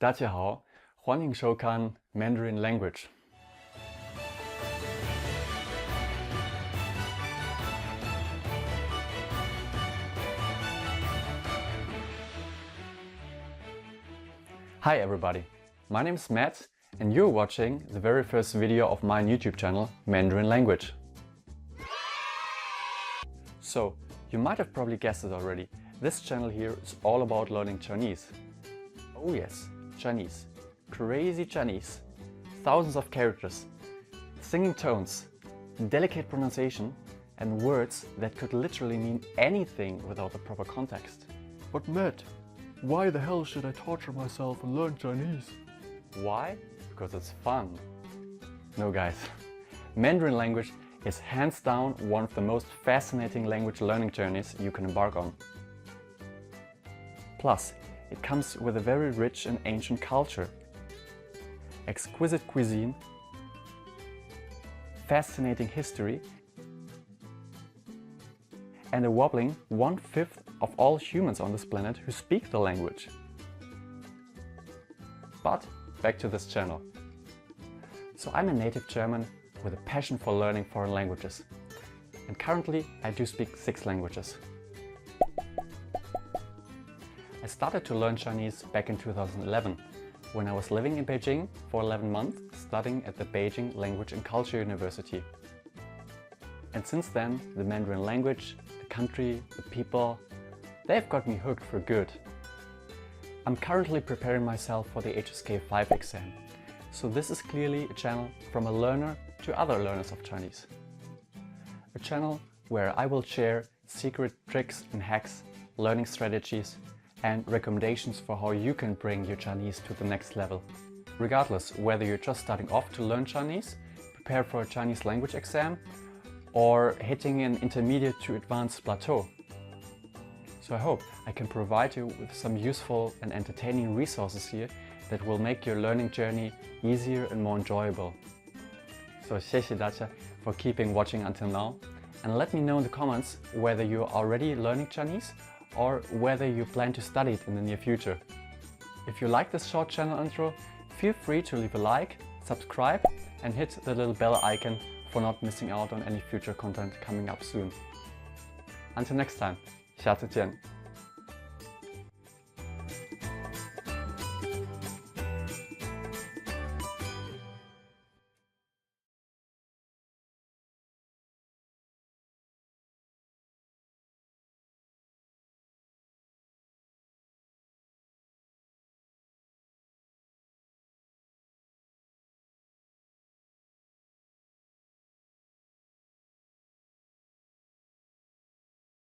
大家好，欢迎收看 Mandarin Language。Hi everybody, my name is Matt and you're watching the very first video of my YouTube channel, Mandarin Language. So, you might have probably guessed it already, this channel here is all about learning Chinese. Oh yes, Chinese. Crazy Chinese. Thousands of characters, singing tones, delicate pronunciation, and words that could literally mean anything without the proper context. But Matt, why the hell should I torture myself and learn Chinese? Why? Because it's fun. No guys, Mandarin language is hands down one of the most fascinating language learning journeys you can embark on. Plus, it comes with a very rich and ancient culture, exquisite cuisine, fascinating history, and a whopping 1/5 of all humans on this planet who speak the language. But back to this channel. So I'm a native German with a passion for learning foreign languages. And currently I do speak 6 languages. I started to learn Chinese back in 2011 when I was living in Beijing for 11 months studying at the Beijing Language and Culture University. And since then, the Mandarin language, the country, the people, they've got me hooked for good. I'm currently preparing myself for the HSK 5 exam. So this is clearly a channel from a learner to other learners of Chinese. A channel where I will share secret tricks and hacks, learning strategies, and recommendations for how you can bring your Chinese to the next level. Regardless whether you're just starting off to learn Chinese, prepare for a Chinese language exam, or hitting an intermediate to advanced plateau. So I hope I can provide you with some useful and entertaining resources here that will make your learning journey easier and more enjoyable. So 谢谢大家 for keeping watching until now, and let me know in the comments whether you're already learning Chinese or whether you plan to study it in the near future. If you like this short channel intro, feel free to leave a like, subscribe and hit the little bell icon for not missing out on any future content coming up soon. Until next time, 下次见.